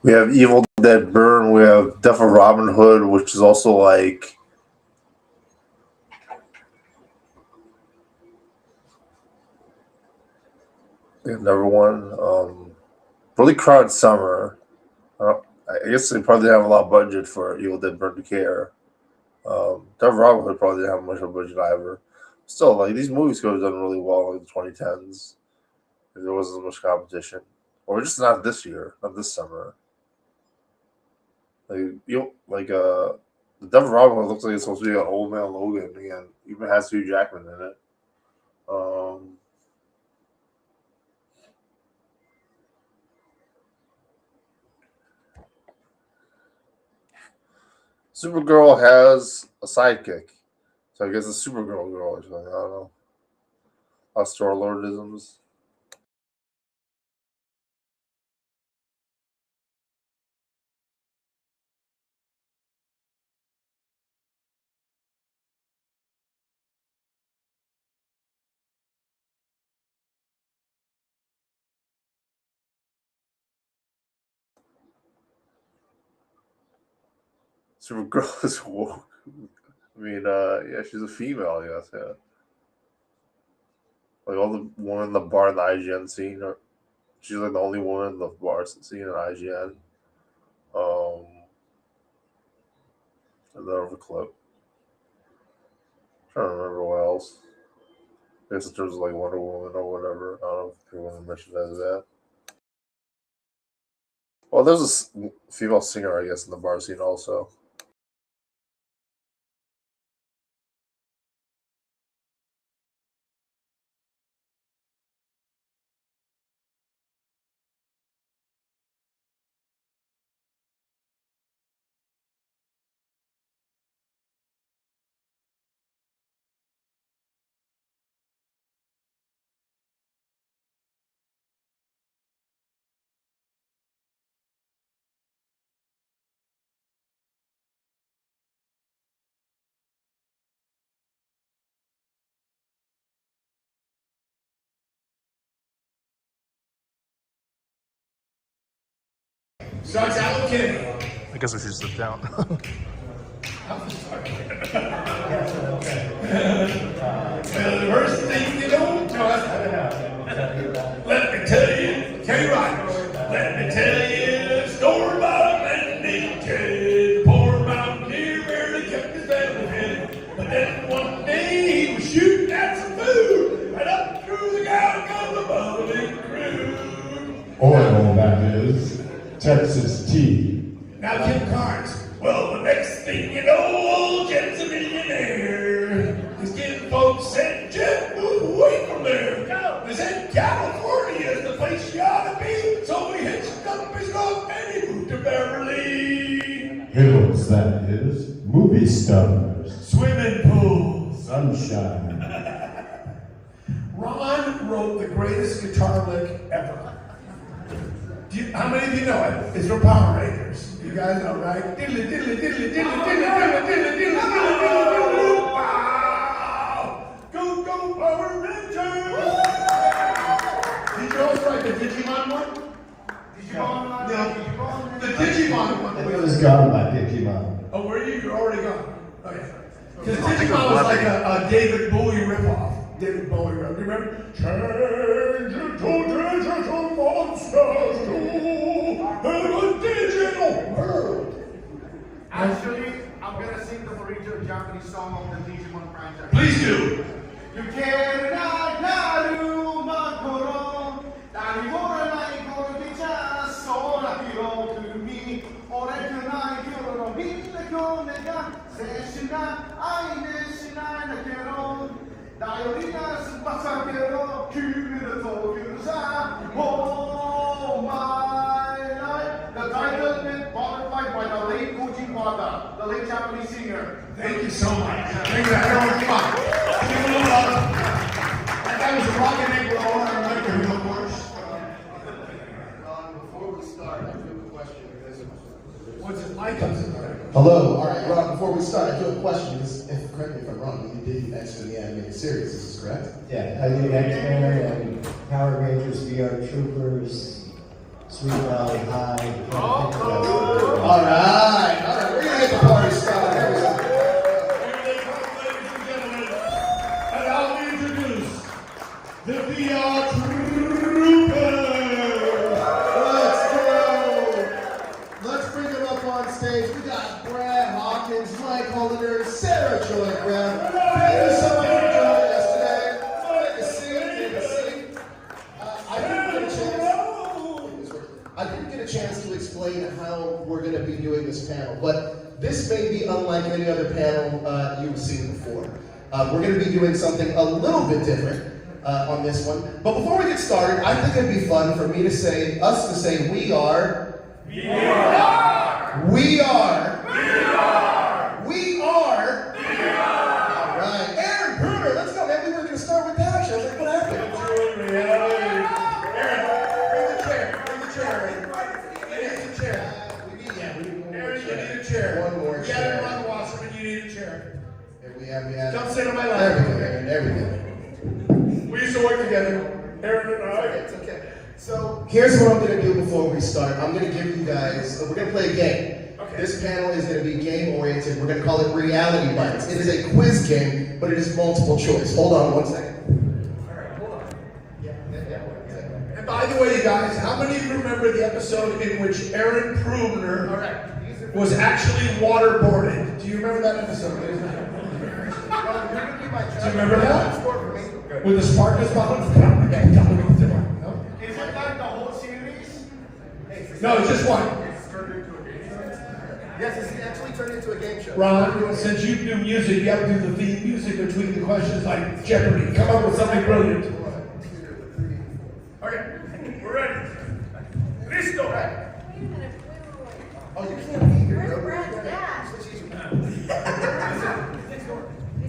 We have Evil Dead Burn. We have Death of Robin Hood, which is also like another one. Really crowded summer. I guess they probably didn't have a lot of budget for Evil Dead Burn to care. Death of Robin Hood probably didn't have much of a budget either. Still, like these movies could have done really well in the 2010s if there wasn't much competition, or just not this year, not this summer. Like the Devil Robin Hood looks like it's supposed to be an old man Logan again. Even has Hugh Jackman in it. Um, Supergirl has a sidekick, so I guess it's Supergirl girl or something. I don't know. Star Lordisms. Supergirl is woke. I mean, yeah, she's a female, I guess. Yeah, like all the women in the bar in the IGN scene, or she's like the only woman in the bar scene in IGN. Um, another clip. I'm trying to remember what else. I guess in terms of like Wonder Woman or whatever. I don't know if you want to mention that as that. Well, there's a female singer, I guess, in the bar scene also. Starts out okay. I guess I should sit down. Well, the first thing you know, John, let me tell you, Kenny Rogers, let me tell you a story about a man named Ted, the poor mountaineer where he kept his family fed. But then one day he was shooting at some food, right up through the guy of the bubbling crew. Oil, that is. Texas tea. Now, Kim Carnes, well, the next thing you know, old Jed's a millionaire. His kin folks said, Jed, move away from there. They said California is the place you ought to be, so he hitched up his rope and he moved to Beverly. Hills, that is. Movie stars. Swimming pools. Sunshine. Ron wrote the greatest guitar lick ever. How many of you know it? It's from Power Rangers. You guys know, right? Diddly, diddly, diddly, diddly, diddly, diddly, diddly, diddly, diddly, diddly, diddly, wow! Go, go, Power Rangers! Did you also write the Digimon one? Digimon? No. The Digimon one. It was gone by Digimon. Oh, were you? You're already gone. Okay. Because Digimon was like a David Bowie ripoff. David Bowie ripoff. Remember? Change into monsters in a digital world. Actually, I'm gonna sing the original Japanese song of the Digimon franchise. Please do. Oh my life. The title is modified by the late Koji Wada, the late Japanese singer. Thank you so much. Thank you, everyone. Come on. Give a little love. That guy was a rock and roll. I remember him, of course. Before we start, I have a question. What's it like? Hello, all right, Ron, before we start, I do have a question. Correct me if I'm wrong, you did X-Men the animated series, is this correct? Yeah, I did X-Men and Power Rangers, VR Troopers, Sweet Valley High. All right. We're gonna get the party started. There we go. Here they come, ladies and gentlemen. And I'll introduce the VR Troopers. Let's go. Let's bring them up on stage. We got Brad Hawkins, Mike Hollander, Sarah Joy Brown. Thank you so much for joining us today. Take a seat. I didn't get a chance to explain how we're going to be doing this panel, but this may be unlike any other panel you've seen before. We're going to be doing something a little bit different on this one. But before we get started, I think it'd be fun for me to say, us to say, we are. We are. We are. We are. We are. We are. All right. Aaron Bruner, let's go, man. We were going to start with that. I was like, what happened? One more chair. You gotta run Wasserman, you need a chair. We have. Come sit on my lap. There we go. We used to work together, Aaron and I. It's okay. So here's what I'm gonna do before we start. I'm gonna give you guys, we're gonna play a game. Okay. This panel is gonna be game oriented. We're gonna call it Reality Bites. It is a quiz game, but it is multiple choice. Hold on 1 second. All right, hold on. And by the way, you guys, how many of you remember the episode in which Aaron Prubner was actually waterboarded? Do you remember that episode? Do you remember that? With the sparklers bottom? Is it like the whole series? No, it's just one. Yes, it's actually turned into a game show. Ron, since you do music, you have to do the theme music between the questions like Jeopardy. Come up with something brilliant. Okay, we're ready. Listo. Oh, you can't be here. Where's Brad's dad? Is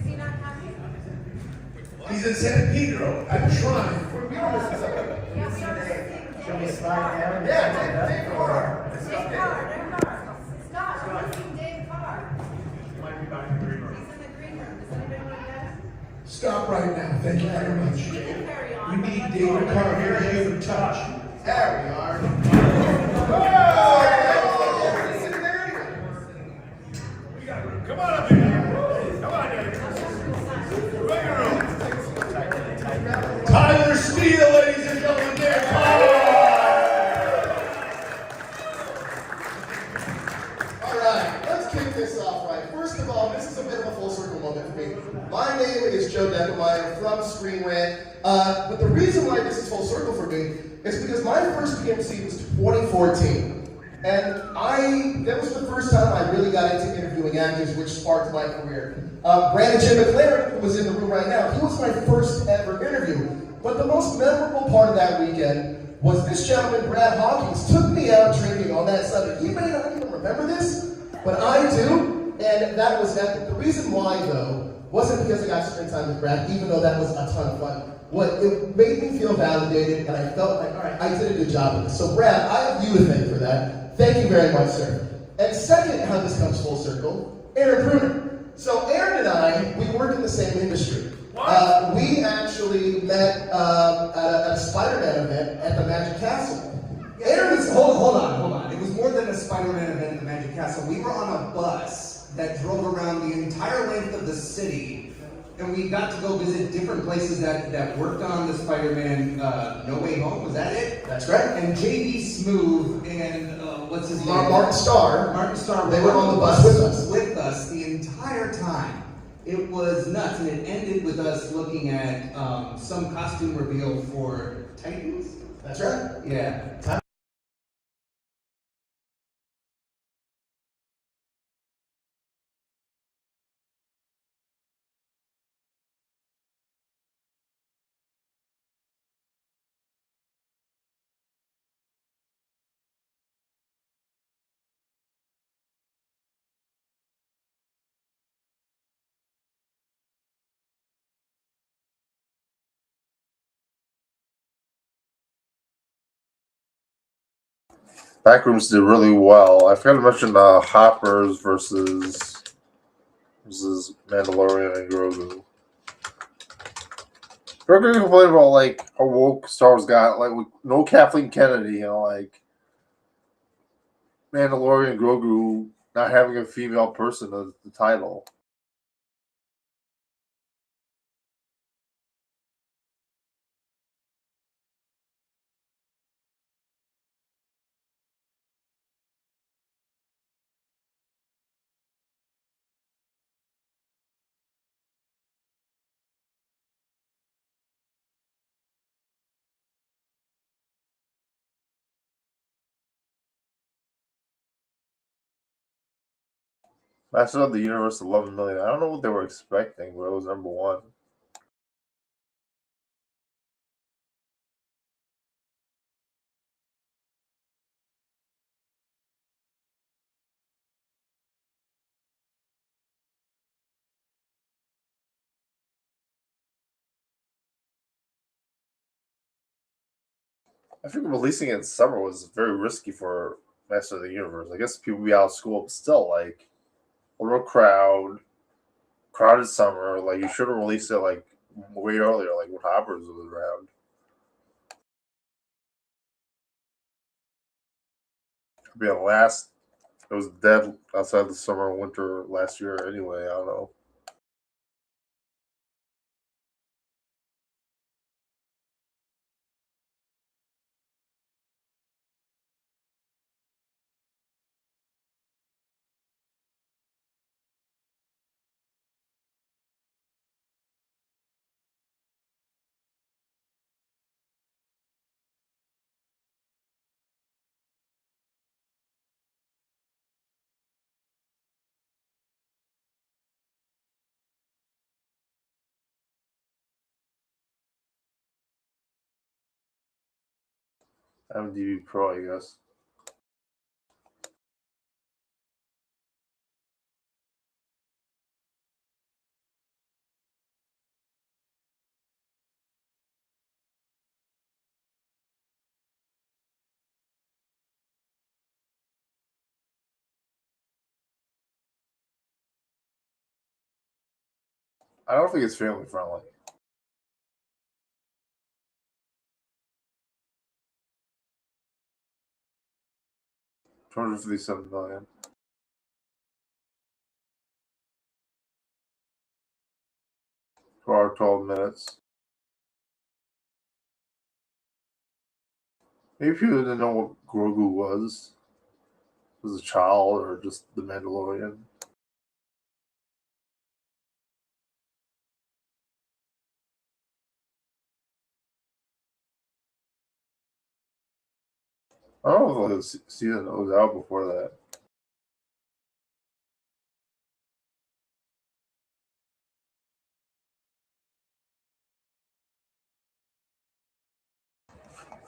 he not happy? He's in San Pedro at a shrine. Yeah, we are the same Dave Carr. Yeah, take four. Dave Carr, Scott, I'm missing Dave Carr. He's in the green room. Does anybody know what that Stop right now. Thank you very much. is? We can carry on. We need David Carr here, human touch. There we are. Come on up here. Come on, David. Bring her up. Tyler Steele, ladies and gentlemen, Dave Carr. All right, let's kick this off right. First of all, this is a bit of a full circle moment for me. My name is Joe Deckelmeyer from Screen Rant, but the reason why this is full circle for me is because my first PMC was 2014. And that was the first time I really got into interviewing actors, which sparked my career. Brandon Jim McLaren, who was in the room right now, he was my first ever interview. But the most memorable part of that weekend was this gentleman, Brad Hawkins, took me out drinking on that Sunday. You may not even remember this, but I do, and that was epic. The reason why, though, wasn't because I got to spend time with Brad, even though that was a ton of fun. It made me feel validated, and I felt like, all right, I did a good job with this. So Brad, I have you to thank for that. Thank you very much, sir. And second, how this comes full circle, Aaron Bruner. So Aaron and I, we work in the same industry. We actually met at a Spider-Man event at the Magic Castle. Aaron is, Hold on. It was more than a Spider-Man event at the Magic Castle. We were on a bus that drove around the entire length of the city, and we got to go visit different places that worked on the Spider-Man No Way Home. Was that it? That's right. And J.B. Smoove and what's his name? Martin Starr. Martin Starr. They were on the bus with us. With us the entire time. It was nuts, and it ended with us looking at some costume reveal for Titans. That's right. Yeah. Backrooms did really well. I forgot to mention Hoppers versus Mandalorian and Grogu. We're going to complain about like how woke Star Wars got, like no Kathleen Kennedy, like Mandalorian Grogu not having a female person as the title. Master of the Universe 11 million. I don't know what they were expecting, but it was number one. I think releasing it in summer was very risky for Master of the Universe. I guess people be out of school, but still, like, a little crowded summer. Like, you should have released it like way earlier, like when Hoppers was around. Could be a last. It was dead outside the summer and winter last year. Anyway, I don't know. MDB Pro, I guess. I don't think it's family friendly. 257 million. 2 hour 12 minutes. Maybe people didn't know what Grogu was as a child or just the Mandalorian. I don't know if the season was out before that.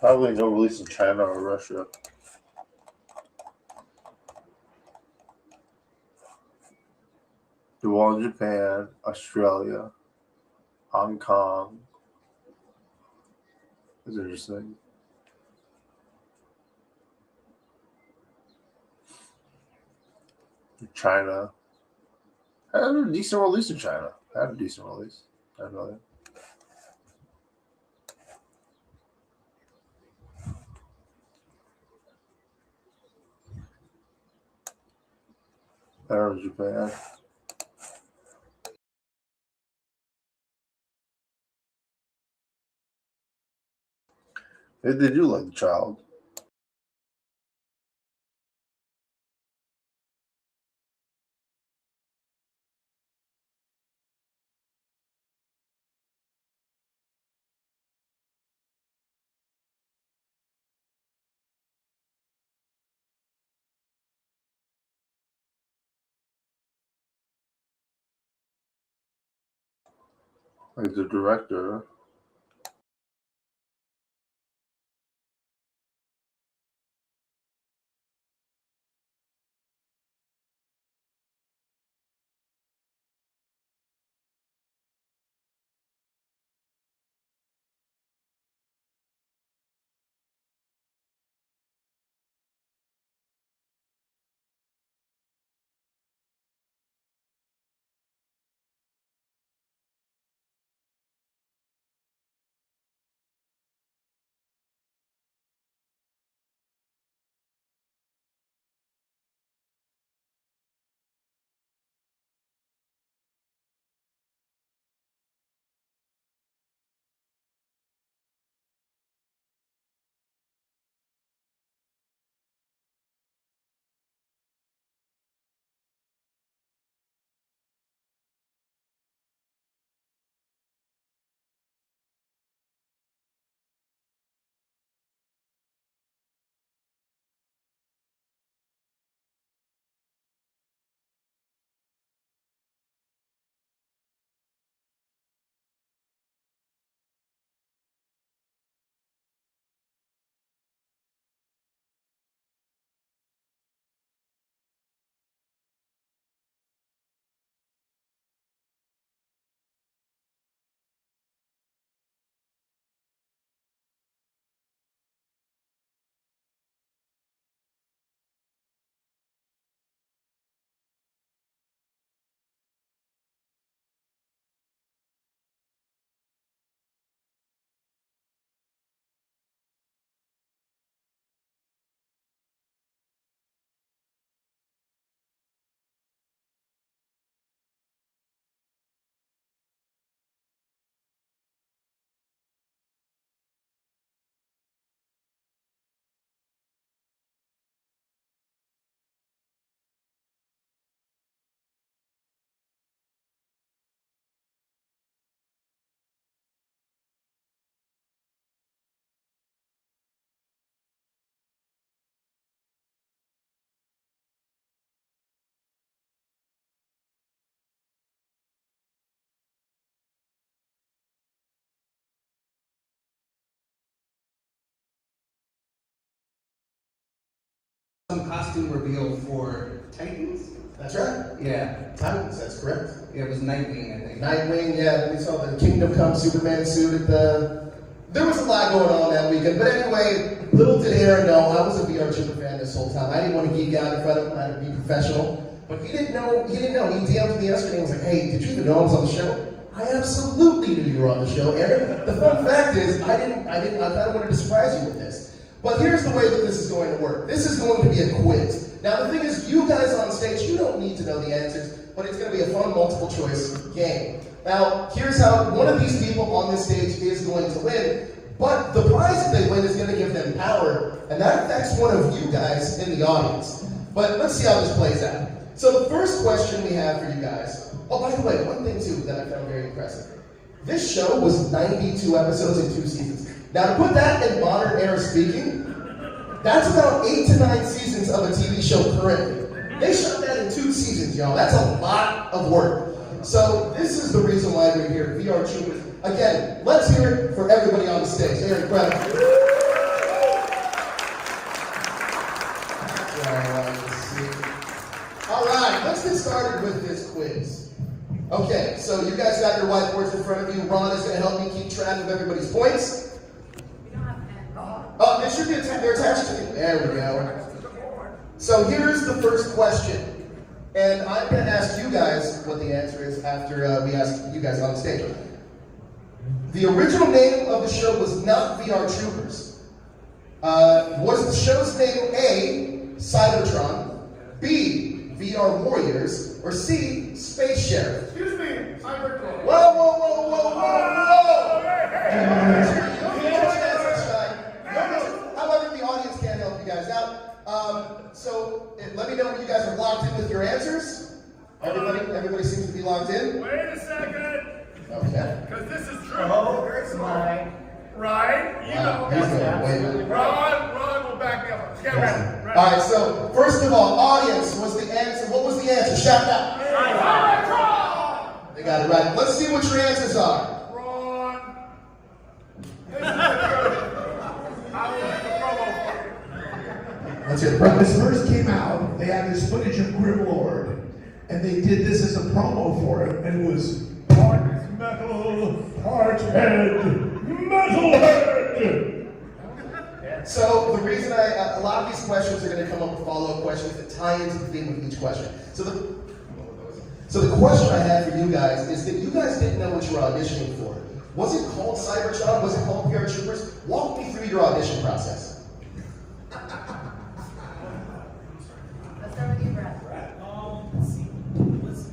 Probably no release in China or Russia. The one in Japan, Australia, Hong Kong. That's interesting. China. Had a decent release in China. Had a decent release. I know that. Better in Japan. They do like the child. Like the director. costume reveal for Titans? That's right. Yeah. Titans, that's correct. It was Nightwing, I think. Nightwing, yeah, we saw the Kingdom Come Superman suit at the... There was a lot going on that weekend, but anyway, little did Aaron know, I was a VR Trooper fan this whole time. I didn't want to geek out in front of him, I had to be professional. But he didn't know. He DM'd me yesterday and was like, hey, did you even know I was on the show? I absolutely knew you were on the show, Aaron. The fun fact is, I kind of wanted to surprise you with this. But here's the way that this is going to work. This is going to be a quiz. Now the thing is, you guys on stage, you don't need to know the answers, but it's going to be a fun multiple choice game. Now, here's how one of these people on this stage is going to win, but the prize that they win is going to give them power, and that affects one of you guys in the audience. But let's see how this plays out. So the first question we have for you guys, oh, by the way, one thing too that I found very impressive. This show was 92 episodes in 2 seasons. Now to put that in modern era speaking, that's about 8 to 9 seasons of a TV show currently. They shot that in 2 seasons, y'all. That's a lot of work. So this is the reason why we're here, VR Troopers. Again, let's hear it for everybody on the stage. They're incredible. All right, let's get started with this quiz. Okay, so you guys got your whiteboards in front of you. Ron is going to help me keep track of everybody's points. We don't have pen. Oh, they should be they're attached to me. There we go. So here's the first question. And I'm going to ask you guys what the answer is after we ask you guys on stage. The original name of the show was not VR Troopers. Was the show's name A, Cybertron, B, VR Warriors, or C, Space Sheriff? Excuse me, Cybertron. Whoa, whoa, whoa, whoa, whoa, whoa! However, the audience can't help you guys out. So let me know when you guys are locked in with your answers. Everybody seems to be locked in. Wait a second, Okay. because this is true. Oh, it's mine. Right? You Wow, know. he's going way back. Ron will back me up. Get ready. All right. So first of all, audience, was the answer? What was the answer? Shout out. Cybertron! They got it right. Let's see what your answers are. Ron. This is the truth. I will make a promo for you. Let's hear it. When this first came out, they had this footage of Grimlord, and they did this as a promo for it, and it was part metal, part head, metalhead. So the reason a lot of these questions are going to come up with follow-up questions that tie into the theme of each question. So the question I had for you guys is that you guys didn't know what you were auditioning for. Was it called Cybertron? Was it called VR Troopers? Walk me through your audition process. Let's start with you, Brad. Let's see. What's it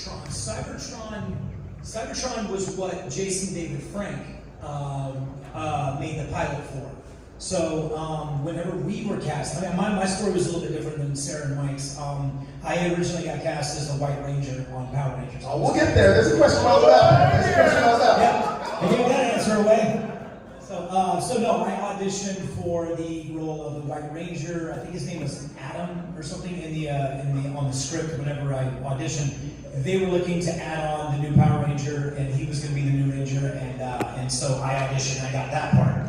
called? Cybertron. Cybertron was what Jason David Frank made the pilot for. So whenever we were cast, I mean, my story was a little bit different than Sarah and Mike's. I originally got cast as the White Ranger on Power Rangers. Oh, we'll get there. There's a question all about. There's a question all about. Yeah, I gave that answer away. So no, I auditioned for the role of the White Ranger. I think his name was Adam or something on the script. Whenever I auditioned, they were looking to add on the new Power Ranger, and he was going to be the new Ranger, and so I auditioned. I got that part.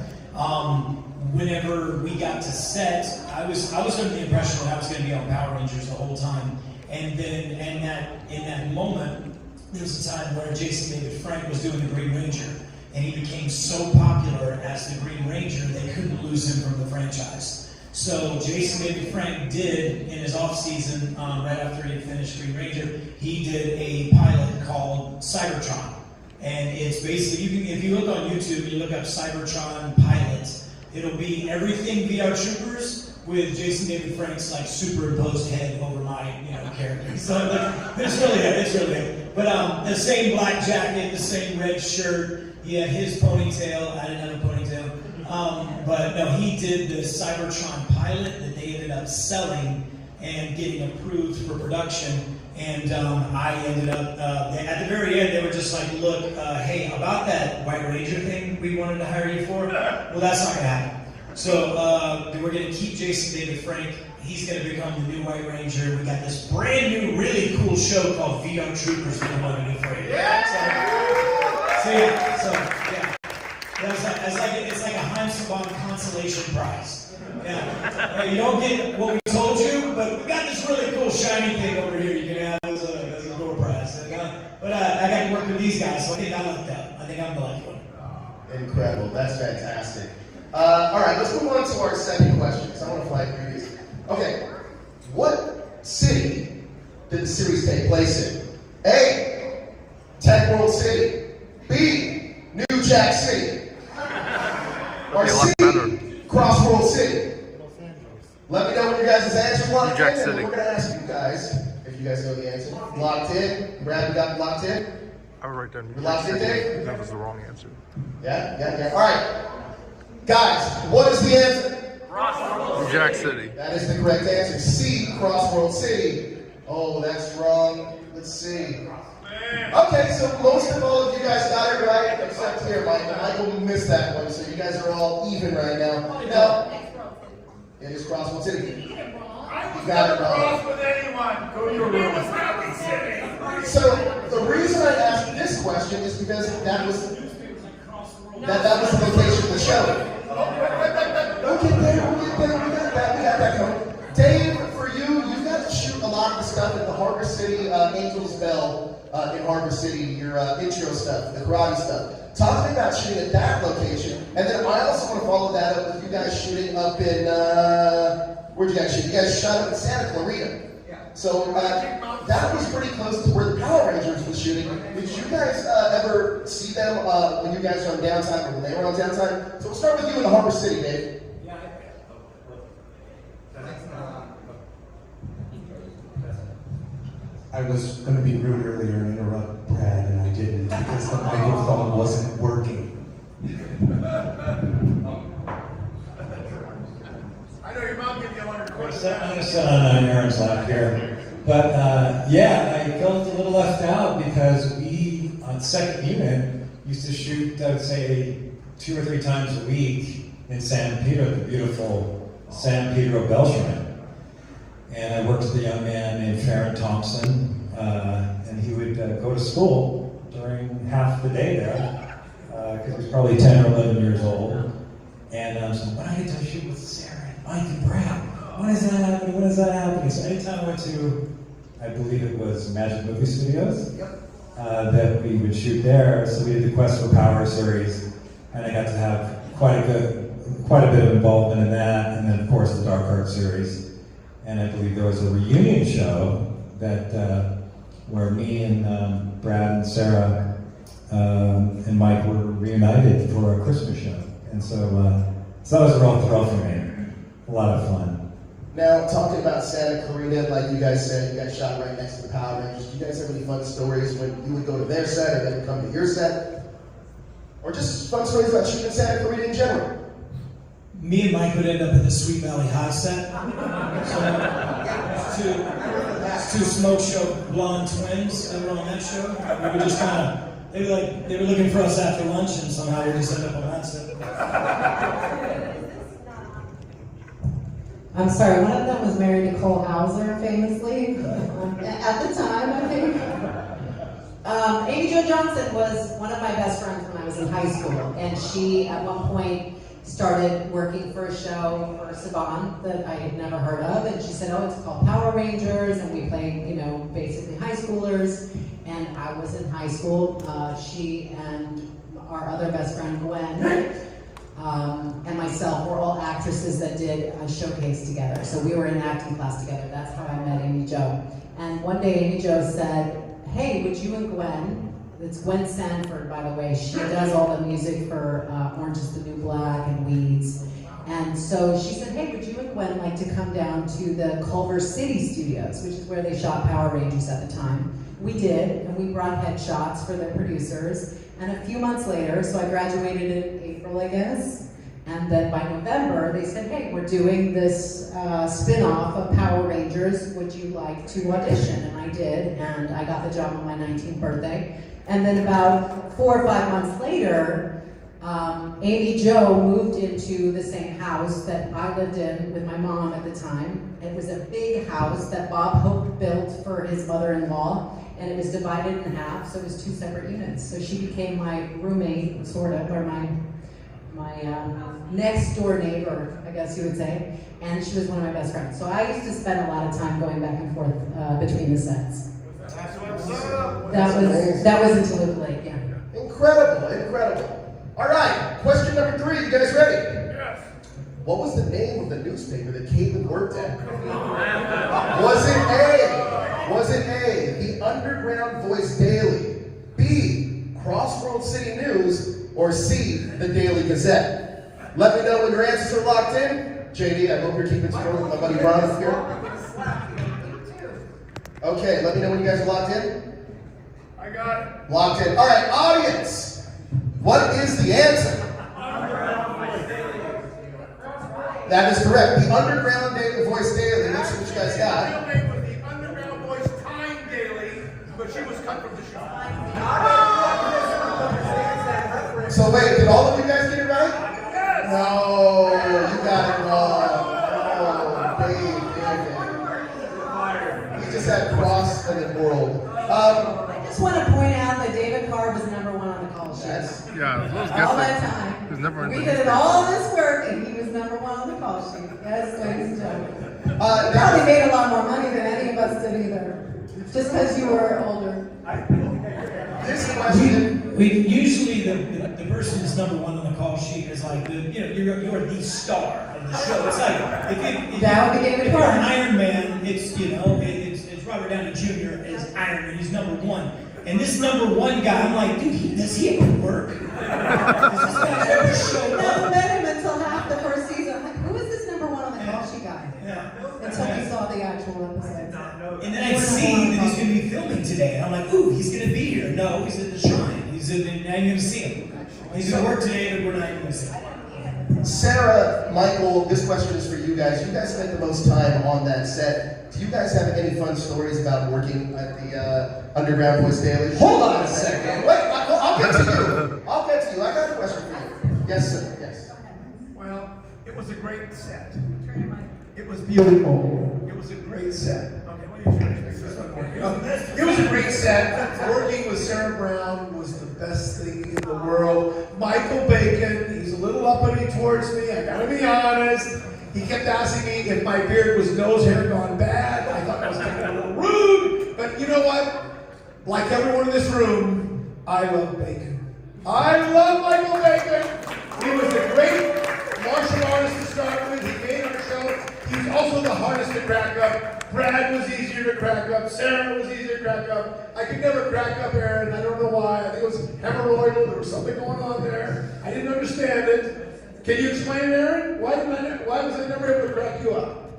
Whenever we got to set, I was under the impression that I was going to be on Power Rangers the whole time, and then in that moment, there was a time where Jason David Frank was doing the Green Ranger. And he became so popular as the Green Ranger, they couldn't lose him from the franchise. So Jason David Frank did, in his off-season, right after he had finished Green Ranger, he did a pilot called Cybertron. And it's basically, if you look on YouTube, you look up Cybertron pilot, it'll be everything VR Troopers with Jason David Frank's like superimposed head over my character. So it's really good. But the same black jacket, the same red shirt. He had his ponytail. I didn't have a ponytail. But no, he did the Cybertron pilot that they ended up selling and getting approved for production. And I ended up, at the very end, they were just like, look, hey, about that White Ranger thing we wanted to hire you for, well, that's not going to happen. So we're going to keep Jason David Frank. He's going to become the new White Ranger. We got this brand new, really cool show called VR Troopers that we want to do for you. So yeah. It's like a Heinz Saban consolation prize. Yeah. Hey, you don't get what we told you, but we got this really cool shiny thing over here you can have as a door prize. But I got to work with these guys, so I think I lucked out. I think I'm the lucky one. Incredible. That's fantastic. All right, let's move on to our second question, because I want to fly through these. Okay, what city did the series take place in? A, Tech World City. B, New Jack City. Or C, Crossroad City. Let me know what your guys' answers locked in, and we're going to ask you guys, if you guys know the answer. Locked in? Brad, you got locked in? I would write down New You Jack locked in, City. Dave? That was the wrong answer. Yeah. All right. Guys, what is the answer? New Jack City. That is the correct answer. C, Crossroad City. Oh, that's wrong. Let's see. Okay, so most of all of you guys got it right, except here, Michael missed that one, so you guys are all even right now. Now, it is Crossroad City. You got it wrong. with anyone. Go to your room. It's Rapid City. So the reason I asked this question is because that was the location of the show. We'll get there. We got that coming. Dave, for you got to shoot a lot of the stuff at the Harbor City Angels Bell in Harbor City, your intro stuff, the karate stuff. Talk to me about shooting at that location, and then I also want to follow that up with you guys shooting up in where'd you guys shoot? You guys shot up in Santa Clarita. So that was pretty close to where the Power Rangers was shooting. Did you guys ever see them when you guys were on downtime or when they were on downtime? So we'll start with you in the Harbor City, Dave. I was going to be rude earlier and interrupt Brad, and I didn't because the microphone wasn't working. I know your mom gave you a $100. I'm going to sit on Aaron's lap here. But yeah, I felt a little left out because we, on second unit, used to shoot, I would say, 2 or 3 times a week in San Pedro, the beautiful San Pedro Bell Shrine. And I worked with a young man named Farron Thompson, and he would go to school during half the day there, because he was probably 10 or 11 years old. And I was like, when I get to shoot with Sarah and Mike and Brad, when is that happening? When is that happening? So anytime I went to, I believe it was Magic Movie Studios, that we would shoot there. So we did the Quest for Power series, and I got to have quite a bit of involvement in that, and then of course the Dark Heart series. And I believe there was a reunion show that where me and Brad and Sarah and Mike were reunited for a Christmas show, and so that was a real thrill for me. A lot of fun. Now, talking about Santa Clarita, like you guys said, you guys shot right next to the Power Rangers. Do you guys have any fun stories when you would go to their set or they would come to your set? Or just fun stories about shooting Santa Clarita in general? Me and Mike would end up in the Sweet Valley High set. So, two smoke show blonde twins that were on that show. We were just kind of, they were looking for us after lunch, and somehow we just ended up on that set. I'm sorry, one of them was married to Cole Hauser, famously, at the time, I think. Amy Jo Johnson was one of my best friends when I was in high school, and she, at one point, started working for a show for Saban that I had never heard of, and she said, oh, it's called Power Rangers, and we played, basically high schoolers, and I was in high school. She and our other best friend, Gwen, and myself were all actresses that did a showcase together. So we were in an acting class together. That's how I met Amy Jo. And one day Amy Jo said, hey, would you and Gwen, it's Gwen Sanford, by the way, she does all the music for Orange is the New Black and Weeds. And so she said, hey, would you and Gwen like to come down to the Culver City Studios, which is where they shot Power Rangers at the time. We did, and we brought headshots for the producers. And a few months later, so I graduated in April, I guess, and then by November, they said, hey, we're doing this spin-off of Power Rangers. Would you like to audition? And I did, and I got the job on my 19th birthday. And then about 4 or 5 months later, Amy Jo moved into the same house that I lived in with my mom at the time. It was a big house that Bob Hope built for his mother-in-law, and it was divided in half, so it was 2 separate units. So she became my roommate, sort of, or my next door neighbor, I guess you would say, and she was one of my best friends. So I used to spend a lot of time going back and forth between the sets. That was in Toluca Lake, yeah. Incredible, incredible. All right, question number 3. You guys ready? Yes. What was the name of the newspaper that Caitlin worked at? Was it A, the Underground Voice Daily, B, Crossroads City News, or C, the Daily Gazette? Let me know when your answers are locked in. JD, I hope you're keeping score with my buddy Ron up here. Okay, let me know when you guys are locked in. I got it. Locked in. All right, audience, what is the answer? That is correct. The Underground Voice Daily. Let's see what you guys got. Her name was the Underground Voice Time Daily, but she was cut from the show. So wait, did all of you guys get it right? Yes. No, you got it wrong. Oh, Dave. He just had cross and then world. I just want to point out that David Carr was number 1 on the call sheet. Yeah, as well as All that guessing. time. Who's never in We the did all this work and he was number 1 on the call sheet. Yes, ladies and gentlemen. Now, Probably made a lot more money than any of us did either. Just because you were older. this question. We usually the person who's number 1 on the call sheet is like you're the star of the show. It's like if That would be David you're an Carr. Iron Man, it's it's Robert Downey Jr. as Iron Man. He's number 1. And this number 1 guy, I'm like, dude, does he ever work? Does this guy ever show Never up? met him until half the first season. I'm like, who is this number 1 on the call sheet guy? Yeah. Until we saw the actual episodes. And then I see that he's going to be filming today. And I'm like, ooh, he's going to be here. No, he's at the Shrine. Now you're going to see him. He's going to work today, but we're not going to see him. Sarah, Michael, this question is for you guys. You guys spent the most time on that set. Do you guys have any fun stories about working at the Underground Voice Daily? Hold on a second. Wait, I'll get to you. I'll get to you. I got a question for you. Yes, sir. Yes. Well, it was a great set. It was beautiful. It was a great set. Okay, what are you trying to this one working? It was a great set. Working with Sarah Brown was the best thing in the world. Michael Bacon, he's a little uppity towards me. I gotta be honest. He kept asking me if my beard was nose hair gone bad. I thought that was kind of a little rude. But you know what? Like everyone in this room, I love Bacon. I love Michael Bacon. He was a great martial artist to start with. He made our show. He's also the hardest to crack up. Brad was easier to crack up. Sarah was easier to crack up. I could never crack up Aaron. I don't know why. I think it was hemorrhoidal. There was something going on there. I didn't understand it. Can you explain it, Aaron? Why was I never able to crack you up?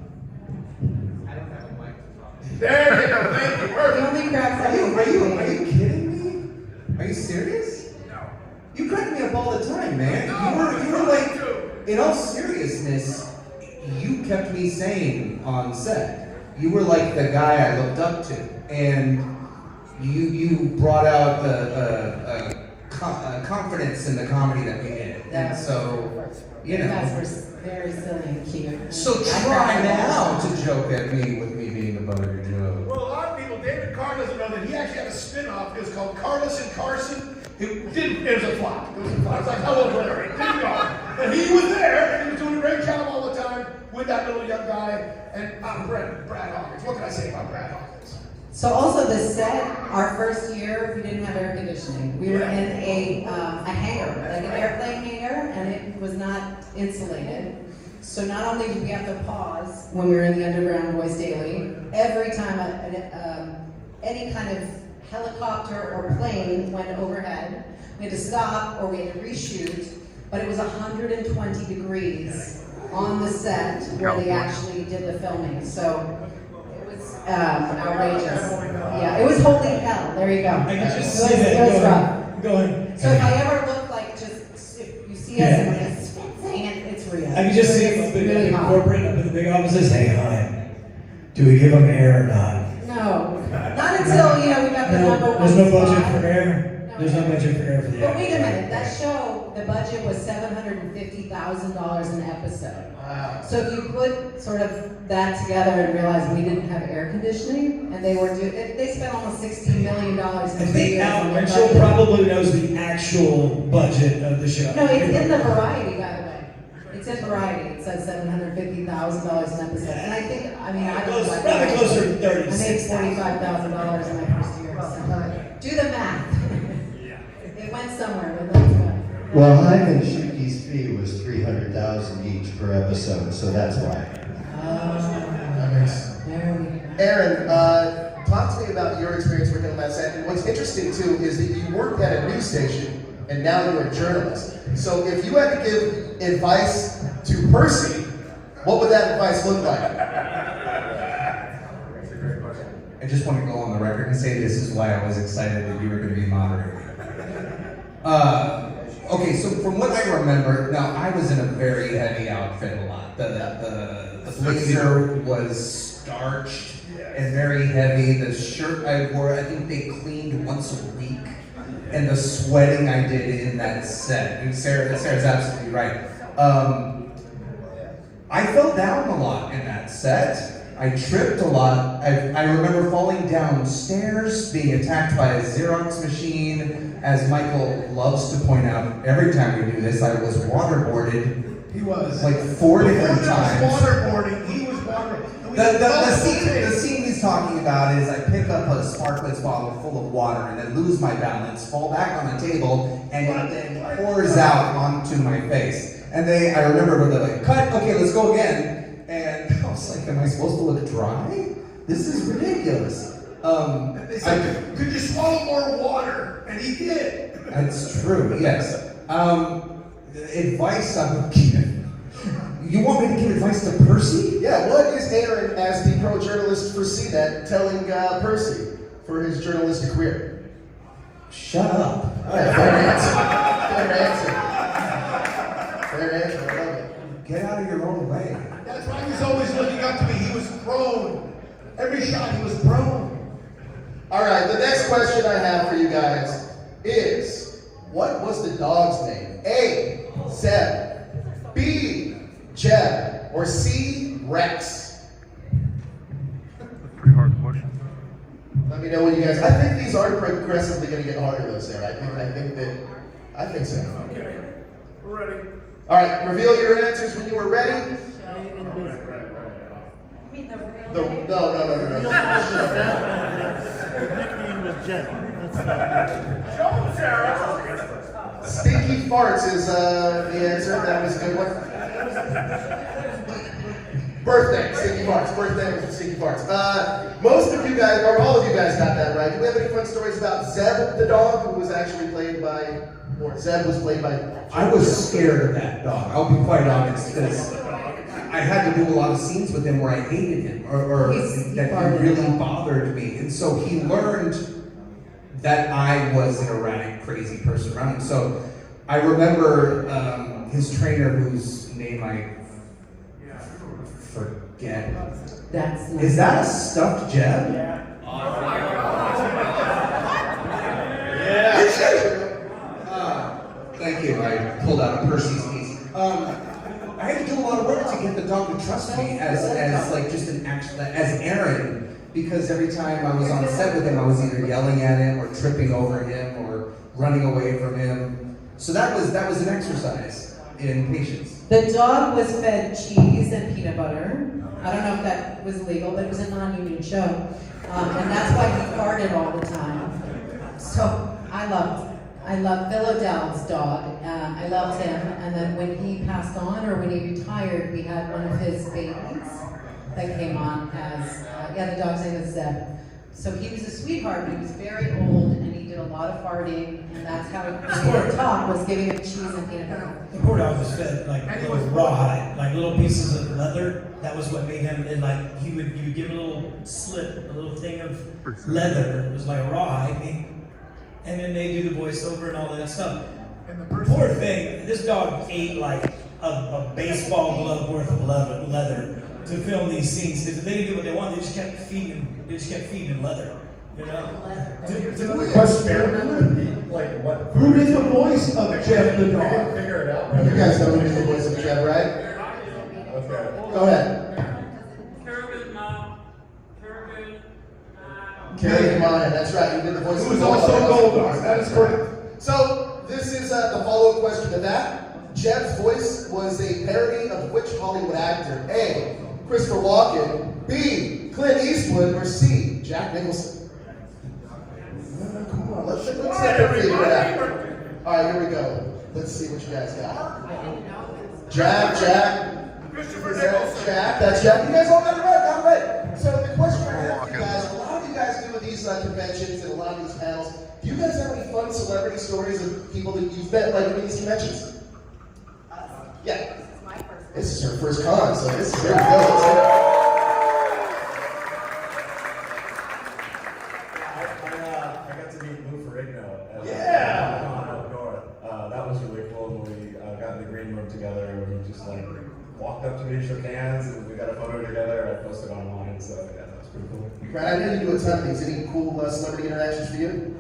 I don't have a mic to talk. There you go. Thank you. The Perfect. only cracks Are you kidding me? Are you serious? No. You crack me up all the time, man. No, You were like, in all seriousness, you kept me sane on set. You were like the guy I looked up to, and you brought out the confidence in the comedy that we did. And so, you You guys know. were very silly and cute. So try now to joke at me with me being above your joke. Well, a lot of people, David Carr doesn't know that he actually had a spin-off. It was called Carlos and Carson. It was a flop. It was a flop. It's like Hello Larry. It didn't go. But he was there, and he was doing a great job all the time with that little young guy. And Brad Hawkins. What can I say about Brad Hawkins? So also the set, our first year, we didn't have air conditioning. We were in a hangar, like an airplane hangar, and it was not insulated. So not only did we have to pause when we were in the Underground Voice Daily, every time any kind of helicopter or plane went overhead, we had to stop or we had to reshoot, but it was 120 degrees on the set where they actually did the filming. So outrageous. Yeah, it was holy hell. There you go. I can just It see was- that. it was rough. Go ahead. So if I ever look like if you see us and we're just saying it's real. I can just see him up in the corporate, up in the big offices. Hey, hi. Do we give them air or not? No, not until we got the number one. There's no budget spot. for air. There's no budget for air for the But wait a minute, that show, the budget was $750,000 an episode. Wow. So if you put sort of that together and realize we didn't have air conditioning, and they spent almost $60 million in I 2 think years on Al their Mitchell budget. probably knows the actual budget of the show. No, it's in the Variety, by the way. It's in Variety. says $750,000 an episode. And I think, I mean, I Close- don't probably closer to I made 36,000. $45,000 in my first year. So do the math. It went somewhere, but that's good. Well, Hyman Shuki's fee was $300,000 each per episode, so that's why. That makes sense. There we go. Aaron, talk to me about your experience working on that set. And what's interesting too is that you worked at a news station and now you're a journalist. So if you had to give advice to Percy, what would that advice look like? I just want to go on the record and say this is why I was excited that you were going to be moderating. Okay, so from what I remember, now I was in a very heavy outfit a lot. The blazer was starched and very heavy. The shirt I wore, I think they cleaned once a week. And the sweating I did in that set. And Sarah's absolutely right. I fell down a lot in that set. I tripped a lot. I remember falling downstairs, being attacked by a Xerox machine. As Michael loves to point out, every time we do this, I was waterboarded. He was. Like 4 different He times. was waterboarding. He was waterboarding. The scene he's talking about is I pick up a Sparkletts bottle full of water and then lose my balance, fall back on the table, and it then pours out onto my face. And I remember they're like, cut, okay, let's go again. And I was like, am I supposed to look dry? This is ridiculous. They said, could you swallow more water? And he did. That's true, yes. Advice I would give. You want me to give advice to Percy? Yeah, what is Aaron, as the pro journalist for CNET, telling Percy for his journalistic career? Shut up. All right, fair answer. Fair answer. Fair answer. I love it. Get out of your own way. That's why he's always looking up to me. He was prone. Every shot he was prone. All right, the next question I have for you guys is, what was the dog's name? A, Zeb, B, Jeb, or C, Rex? Pretty hard question. Let me know what you guys. I think these are progressively going to get harder, though, Sarah. I think so. Okay. We're ready. All right, reveal your answers when you are ready. No. Stinky farts is the answer. That was a good one. Birthday, stinky farts. Birthday, stinky farts. Most of you guys, or all of you guys, got that right. Do we have any fun stories about Zeb the dog, who was actually played by, or Zeb was played by? I was scared of that dog. I'll be quite honest, because I had to do a lot of scenes with him where I hated him, or that he really bothered me. And so he learned that I was an erratic, crazy person around him. So I remember his trainer, whose name I forget. That's nice. Is that a stuffed Jeb? Yeah. Thank you. I pulled out a Percy's piece. I had to do a lot of work to get the dog to trust me as like just an action, as Aaron, because every time I was on set with him, I was either yelling at him or tripping over him or running away from him. So that was an exercise in patience. The dog was fed cheese and peanut butter. I don't know if that was legal, but it was a non-union show. And that's why he farted all the time. So I loved Phil O'Dowd's dog. I loved him. And then when he passed on, or when he retired, we had one of his babies that came on as, the dog's name is Zeb. So he was a sweetheart, but he was very old, and he did a lot of farting, and that's how he would talk, was giving him cheese and peanut butter. The poor dog was fed like with rawhide, like little pieces of leather. That was what made him. And like you would give him a little slip, a little thing of leather. It was like rawhide, and then they do the voiceover and all that stuff. And the poor thing, this dog ate like a baseball glove worth of leather to film these scenes. Because if they didn't do what they wanted, they just kept feeding him leather. You know. It's another question. Like what? Who did the voice of Jeb the dog? Figure it out. You guys know who did the voice of Jeb, right? Okay. Go ahead. Carrie Monahan, that's right. You did the voice of Who was Goldar. also Goldar. That is correct. So this is the follow-up question to that. Jeb's voice was a parody of which Hollywood actor? A. Christopher Walken, B. Clint Eastwood, or C. Jack Nicholson? Come on, let's figure it out. All right, here we go. Let's see what you guys got. Jack. Christopher Nicholson. Jack, that's Jack. You guys all got it right. So the question I have for you guys, a lot of you guys do these conventions and a lot of these panels. Do you guys have any fun celebrity stories of people that you've met like in these conventions? Yeah. This is her first con, so this is here we go. Let's hear it. I got to meet Lou Ferrigno at Yeah. Up North. That was really cool when we got in the green room together and we just like walked up to me, shook hands, and we got a photo together. I posted online, so yeah, that was pretty cool. Right, I know you do a ton of things. Any cool celebrity interactions for you?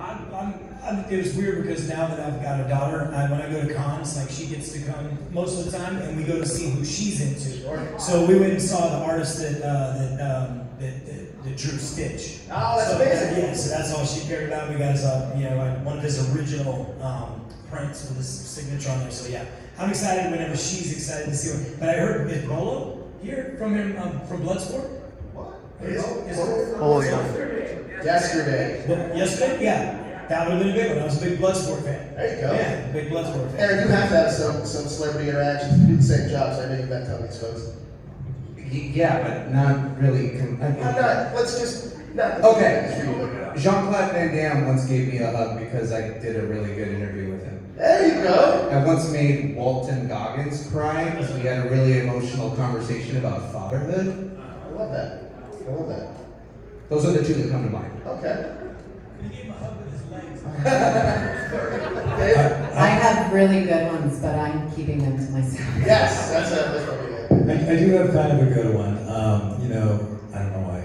It was weird because now that I've got a daughter, when I go to cons, like she gets to come most of the time, and we go to see who she's into. So we went and saw the artist that drew Stitch. Oh, that's amazing. Yeah, so that's all she cared about. We got one of his original prints with his signature on there. So yeah, I'm excited whenever she's excited to see him. But I heard is Bolo here from him from Bloodsport. Oh, yeah. Yesterday? Yeah. That would have been a big one. I was a big Bloodsport fan. There you go. Yeah, big Bloodsport fan. Aaron, you have to have some celebrity interactions. You do the same job, so I know you've met Tony's folks. Yeah, but not really. Okay. Jean-Claude Van Damme once gave me a hug because I did a really good interview with him. There you go. I once made Walton Goggins cry because we had a really emotional conversation about fatherhood. I love that. Those are the two that come to mind. Okay. He gave him a hug with his legs. I have really good ones, but I'm keeping them to myself. Yes, that's probably it. I do have kind of a good one. I don't know why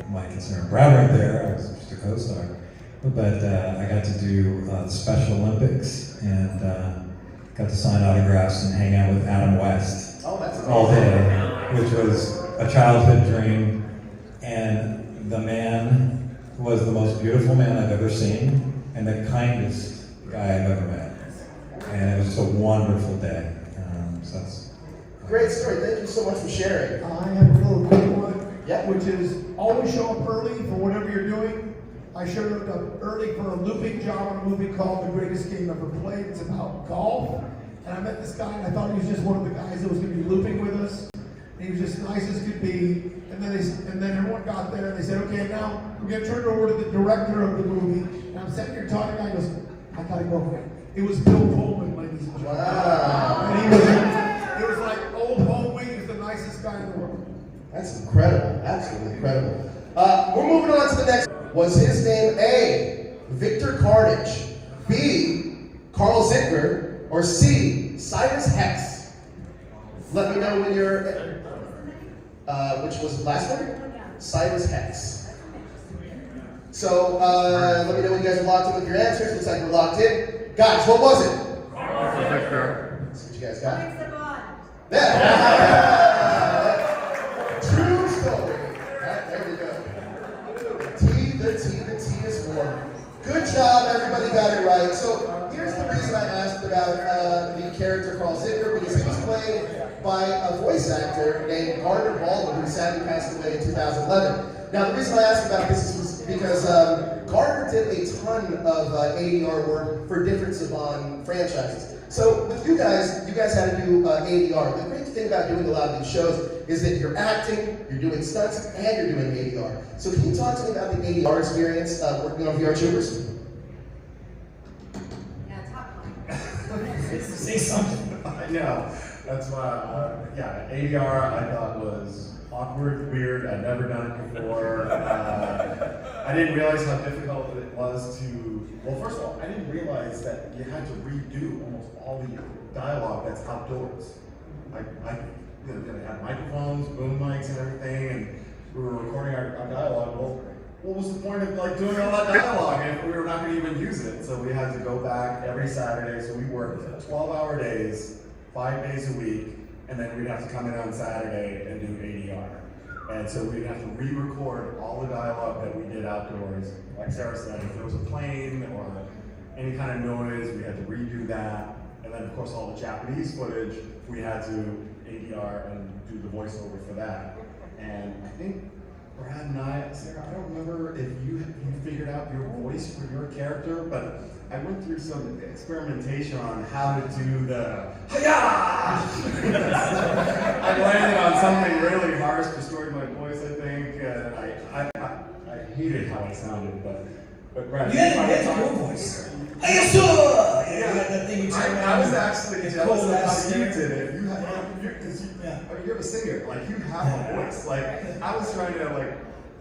Mike is there. Brad right there. I was just a co-star. But I got to do the Special Olympics and got to sign autographs and hang out with Adam West all day, which was a childhood dream. And the man was the most beautiful man I've ever seen and the kindest guy I've ever met. And it was just a wonderful day. So that's great story. Thank you so much for sharing. I have a little quick one, Yeah. which is always show up early for whatever you're doing. I showed up early for a looping job on a movie called The Greatest Game Ever Played. It's about golf. And I met this guy, and I thought he was just one of the guys that was going to be looping with us. And he was just nice as could be. And then everyone got there, and they said, okay, now we're going to turn it over to the director of the movie. And I'm sitting here talking, and I goes, I got to go quick. It was Bill Pullman, ladies and gentlemen. Wow. And it was like old home week. He was the nicest guy in the world. That's incredible. Absolutely incredible. We're moving on to the next. Was his name A. Victor Carnage, B. Carl Zittger, or C. Cyrus Hex? Let me know when you're. Which was the last one? Cyrus Hex. So let me know when you guys are locked in with your answers. Looks like we're locked in. Guys, what was it? Let's see what you guys got. Yeah. True story. Right, there we go. The T is warm. Good job, everybody got it right. So here's the reason I asked about the character Carl Zittger, because he was played by a voice actor named Gardner Baldwin, who sadly passed away in 2011. Now the reason I asked about this was because Gardner did a ton of ADR work for different Saban franchises. So with you guys had to do ADR. The great thing about doing a lot of these shows is that you're acting, you're doing stunts, and you're doing ADR. So can you talk to me about the ADR experience working on VR Troopers? Say something. I know. That's why, ADR I thought was awkward, weird. I'd never done it before. I didn't realize how difficult it was to, well, first of all, I didn't realize that you had to redo almost all the dialogue that's outdoors. They had microphones, boom mics and everything, and we were recording our dialogue. Well, what was the point of doing all that dialogue if we were not going to even use it? So we had to go back every Saturday. So we worked 12-hour days, 5 days a week, and then we'd have to come in on Saturday and do ADR. And so we'd have to re-record all the dialogue that we did outdoors. Like Sarah said, if there was a plane or any kind of noise, we had to redo that. And then of course all the Japanese footage, we had to ADR and do the voiceover for that. And I think Brad and I, Sarah, I don't remember if you figured out your voice for your character, but I went through some experimentation on how to do the hi-ya! I landed on something really harsh, destroyed my voice, I think. I hated how it sounded, but Brad, You had a cool voice. I was actually jealous of how you did it. You're a singer, like you have a voice. Like I was trying to like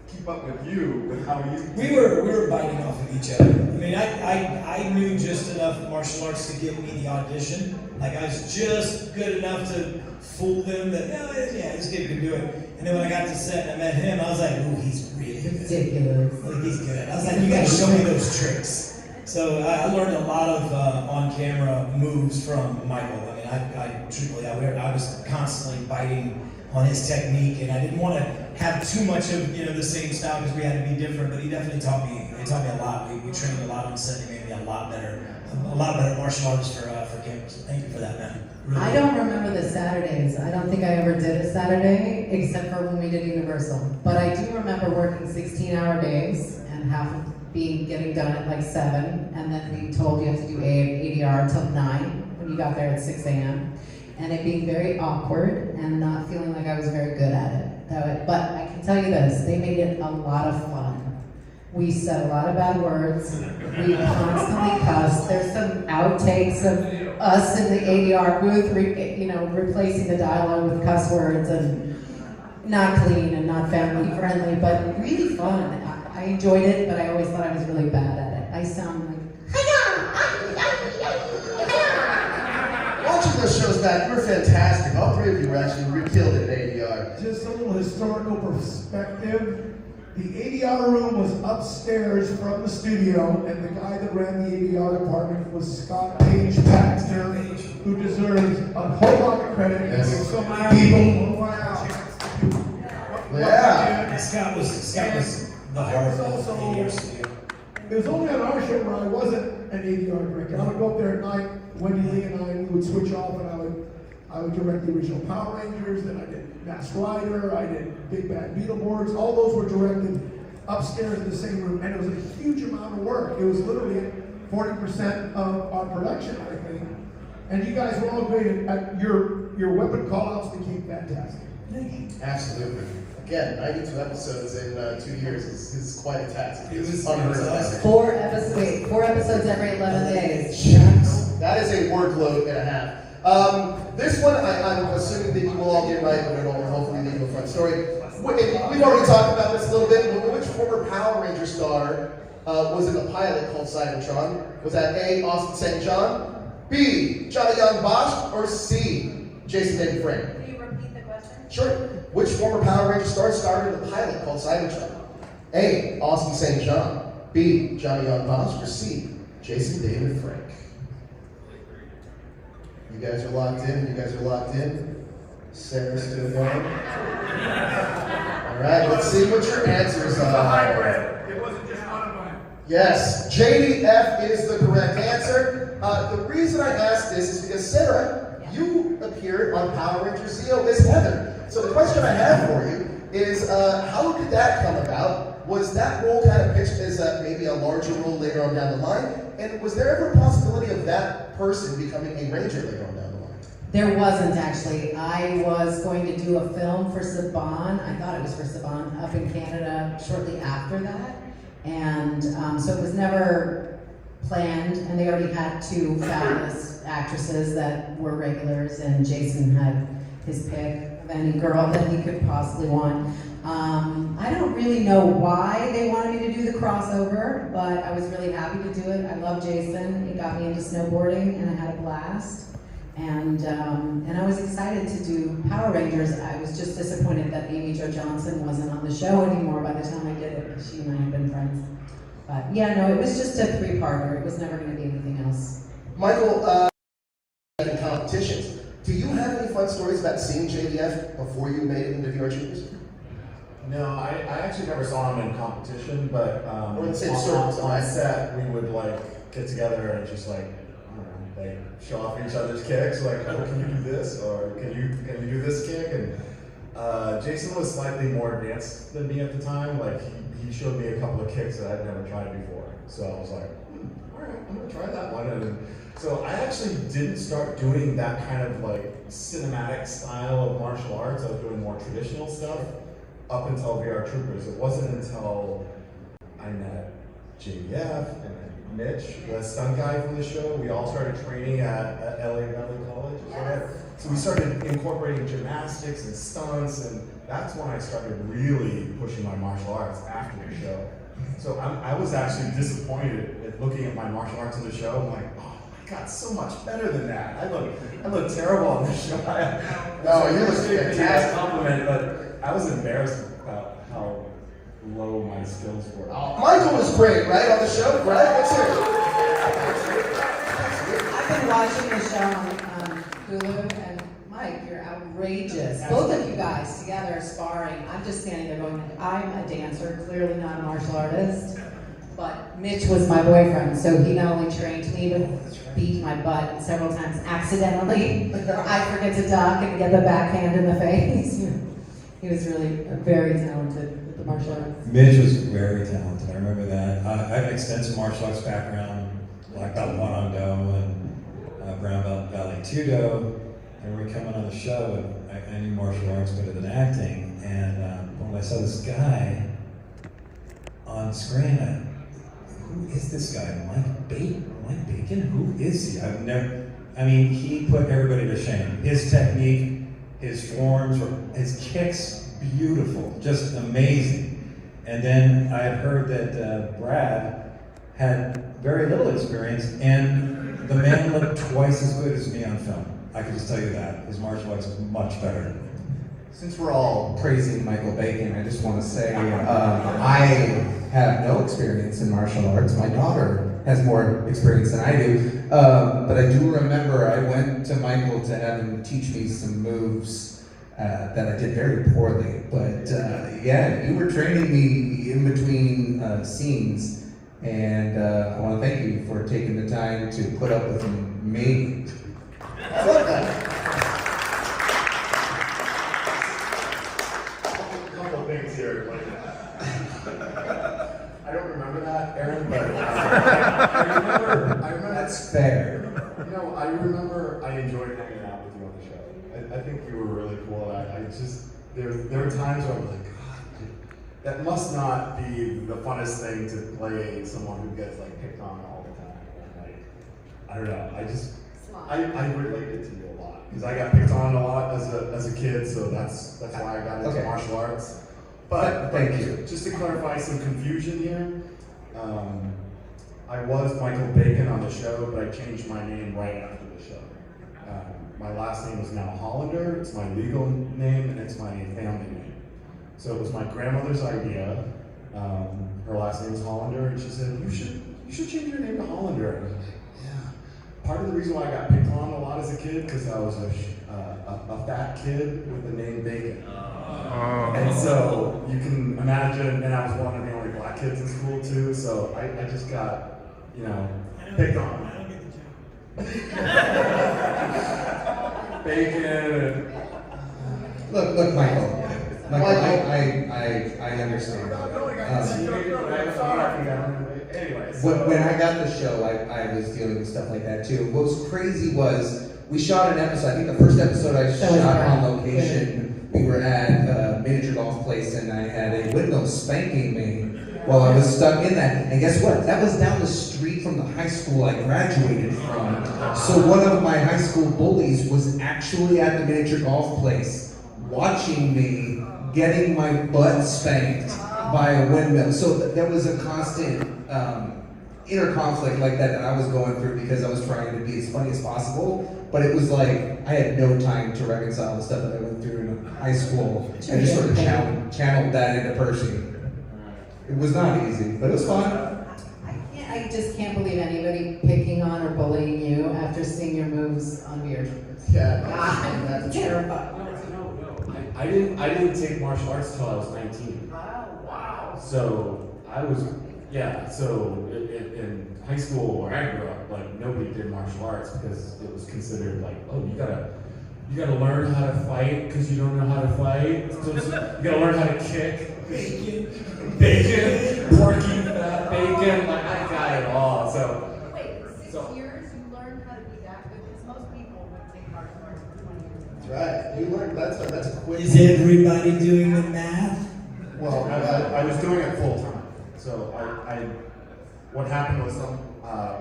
keep up with you with how you. We were biting off of each other. I mean, I knew just enough martial arts to get me the audition. Like I was just good enough to fool them that this kid can do it. And then when I got to set and I met him, I was like, ooh, he's really good. Ridiculous. Like he's good. I was like, you gotta show me those tricks. So I learned a lot of on-camera moves from Michael. I mean, I truthfully, I was constantly biting on his technique, and I didn't want to have too much of the same style because we had to be different. But he definitely taught me. He taught me a lot. We trained a lot on set. He made me a lot better martial artist for camera. So thank you for that, man. Really I don't remember the Saturdays. I don't think I ever did a Saturday except for when we did Universal. But I do remember working 16-hour days and half of getting done at like 7, and then being told you have to do ADR until 9 when you got there at 6 a.m. and it being very awkward and not feeling like I was very good at it. But I can tell you this, they made it a lot of fun. We said a lot of bad words. We constantly cussed. There's some outtakes of us in the ADR booth, replacing the dialogue with cuss words and not clean and not family friendly, but really fun. I enjoyed it, but I always thought I was really bad at it. I sound like, Watching those shows back, you were fantastic. All three of you were actually killed at ADR. Just a little historical perspective. The ADR room was upstairs from the studio, and the guy that ran the ADR department was Scott Page Baxter, who deserves a whole lot of credit. Yes. So many people. Wow. Yeah. Scott was the heart of the ADR studio. It was only on our show where I wasn't an ADR director. I would go up there at night, Wendy Lee and I would switch off, and I would direct the original Power Rangers, then I did Masked Rider, I did Big Bad Beetleborgs. All those were directed upstairs in the same room, and it was a huge amount of work. It was literally 40% of our production, I think. And you guys were all great at your weapon call-outs became fantastic. Absolutely. Again, 92 episodes in 2 years is quite a task. It was unheard of. awesome. 4 episodes every 11 days. Jeez, that is a workload and a half. This one, I'm assuming that you will all get right, but it'll hopefully leave a fun story. We've already talked about this a little bit. Which former Power Ranger star was in the pilot called Cybertron? Was that A, Austin St. John, B, Johnny Young Bosch, or C, Jason David Frank? Can you repeat the question? Sure. Which former Power Ranger star starred in the pilot called Cybertron? A, Austin St. John, B, Johnny Young Bosch, or C, Jason David Frank? You guys are locked in. Sarah's still going. All right, let's see what your answers are. It wasn't just one of mine. Yes, JDF is the correct answer. The reason I asked this is because, Sarah, you appeared on Power Rangers Zeo as Heather. So the question I have for you is, how did that come about? Was that role kind of pitched as maybe a larger role later on down the line? And was there ever a possibility of that person becoming a Ranger later on down the line? There wasn't actually. I was going to do a film for Saban. I thought it was for Saban up in Canada shortly after that. And so it was never planned, and they already had 2 fabulous actresses that were regulars, and Jason had his pick of any girl that he could possibly want. I don't really know why they wanted me to do the crossover, but I was really happy to do it. I love Jason. He got me into snowboarding, and I had a blast. And I was excited to do Power Rangers. I was just disappointed that Amy Jo Johnson wasn't on the show anymore by the time I did it, because she and I had been friends. But yeah, no, it was just a 3-parter. It was never going to be anything else. Michael, in competitions, do you have any fun stories about seeing JDF before you made it into VR Troopers? No, I actually never saw him in competition, but Or in the same circles, on right? set we would like get together and just like, I don't know, like show off each other's kicks, like, oh, can you do this, or can you do this kick? And Jason was slightly more advanced than me at the time. Like he showed me a couple of kicks that I'd never tried before. So I was like, all right, I'm gonna try that one. And so I actually didn't start doing that kind of like cinematic style of martial arts. I was doing more traditional stuff up until VR Troopers. It wasn't until I met JBF and Mitch, the stunt guy from the show. We all started training at LA Valley College. Yes. So we started incorporating gymnastics and stunts, and that's when I started really pushing my martial arts after the show. So I was actually disappointed at looking at my martial arts in the show. I'm like, oh, I got so much better than that. I look terrible on this show. No, you look a fantastic. compliment, but I was embarrassed about how low my skills were. Michael was great, right, on the show? Right? Let's hear it. I've been watching the show on Hulu, and Mike, you're outrageous. Both of you guys together sparring. I'm just standing there going, I'm a dancer, clearly not a martial artist. But Mitch was my boyfriend, so he not only trained me, but beat my butt several times accidentally. I forget to duck and get the backhand in the face. He was really very talented with the martial arts. Mitch was very talented. I remember that. I have an extensive martial arts background, black belt Won Do and brown belt Valley Tudo. And we were coming on the show, and I knew martial arts better than acting. And when I saw this guy on screen, who is this guy? Mike Bacon? Who is he? He put everybody to shame. His technique, his forms, his kicks, beautiful, just amazing. And then I had heard that Brad had very little experience, and the man looked twice as good as me on film. I can just tell you that. His martial arts is much better. Since we're all praising Michael Bacon, I just want to say I have no experience in martial arts. My daughter has more experience than I do. But I do remember I went to Michael to have him teach me some moves that I did very poorly. But yeah, you were training me in between scenes. And I want to thank you for taking the time to put up with me. I love that. Couple things here. I don't remember that, Aaron, but I remember. That's fair. You know, I remember I enjoyed hanging out with you on the show. I think you were really cool. There were times where I was like, God, that must not be the funnest thing to play someone who gets like picked on all the time. And, like, I don't know. I related to you a lot because I got picked on a lot as a kid, so that's why I got into martial arts. But thank you. Just to clarify some confusion here, I was Michael Bacon on the show, but I changed my name right after the show. My last name is now Hollander. It's my legal name and it's my family name. So it was my grandmother's idea. Her last name is Hollander, and she said, "You should change your name to Hollander." And I was like, yeah. Part of the reason why I got picked on a lot as a kid because I was a fat kid with the name Bacon. And so you can imagine, and I was one of the only black kids in school too, so I just got, picked on. Bacon. Look, Michael. I understand. When I got the show, I was dealing with stuff like that too. What was crazy was we shot an episode. I think the first episode I shot on location. We were at a miniature golf place, and I had a windmill spanking me while I was stuck in that. And guess what? That was down the street from the high school I graduated from. So one of my high school bullies was actually at the miniature golf place, watching me getting my butt spanked by a windmill. So there was a constant inner conflict like that I was going through because I was trying to be as funny as possible. But it was like I had no time to reconcile the stuff that I went through in high school. I just sort of channeled that into Percy. It was not easy, but it was fun. I just can't believe anybody picking on or bullying you after seeing your moves on VR Troopers. Yeah, I'm terrified. I didn't take martial arts until I was 19. Wow. So I was Yeah, so in high school where I grew up, like nobody did martial arts because it was considered like, oh, you gotta learn how to fight because you don't know how to fight. So you gotta learn how to kick. Bacon, porky fat bacon. Like I got it all. So. Wait, 6 years you learned how to be that good? Because most people would take martial arts for 20 years. That's right. You learned that's a quick. Is everybody doing the math? Well, I was doing it full time. So what happened was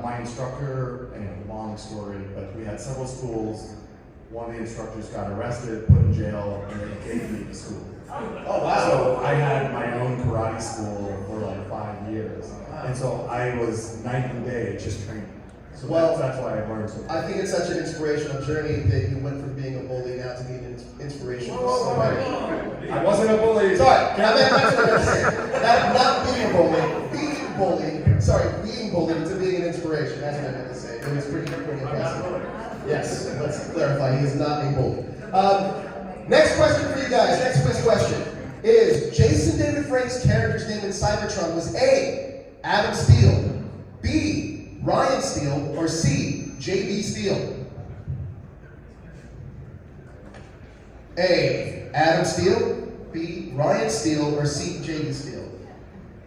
my instructor, anyway, long story, but we had several schools. One of the instructors got arrested, put in jail, and they gave me the school. Oh, wow. So I had my own karate school for like 5 years. And so I was night and day just training. So Well, that's why I learned so much. I think it's such an inspirational journey that you went from being a bully now to being an inspiration for somebody. I wasn't a bully. Sorry, I meant that's what I'm saying. Not being a bully, being bullied. Sorry, being bullied to being an inspiration. That's what I meant to say. It was pretty impressive. Yes, let's clarify. He is not a bully. Next question for you guys. Next quiz question is: Jason David Frank's character's name in Cybertron was A. Adam Steele, B. Ryan Steele, or C. J.B. Steele? A. Adam Steele, B. Ryan Steele, or C. J.B. Steele?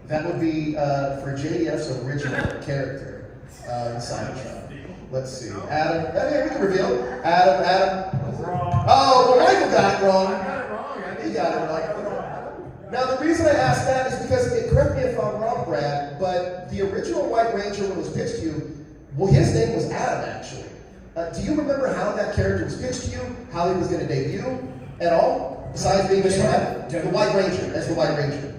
That would be for JDF's original character in Cybertron. Let's see. Adam. Yeah, we can reveal. Adam. Oh, well, Michael got it wrong. I got it wrong. He got it right. Now, the reason I asked that is because, correct me if I'm wrong, Brad, but the original White Ranger, when it was pitched to you, well, his name was Adam, actually. Do you remember how that character was pitched to you? How he was going to debut at all? Besides being Mr. Adam? The White Ranger. That's the White Ranger.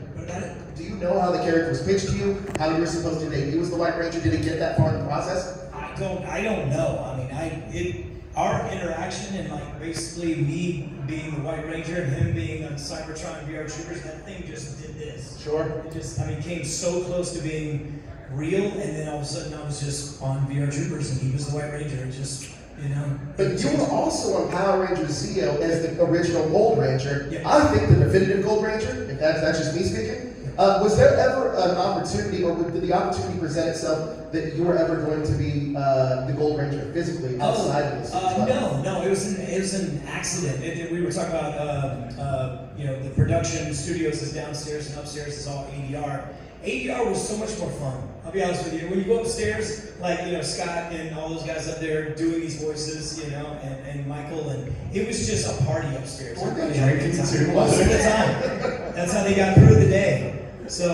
Do you know how the character was pitched to you? How you were supposed to debut as the White Ranger? Did it get that far in the process? I don't know. I mean, our interaction and like basically me being the White Ranger and him being on Cybertron VR Troopers, that thing just did this. Sure. It just, came so close to being real, and then all of a sudden I was just on VR Troopers and he was the White Ranger. It just, But you were also on Power Rangers Zeo as the original Gold Ranger. Yeah. I think the definitive Gold Ranger, if that's just me speaking. Was there ever an opportunity, or did the opportunity present itself that you were ever going to be the Gold Ranger physically outside of this? No, it was an accident. We were talking about the production studios is downstairs and upstairs is all ADR. ADR was so much more fun. I'll be honest with you. When you go upstairs, like Scott and all those guys up there doing these voices, and Michael, and it was just a party upstairs. Everybody had a good time. Most of the time. That's how they got through the day. So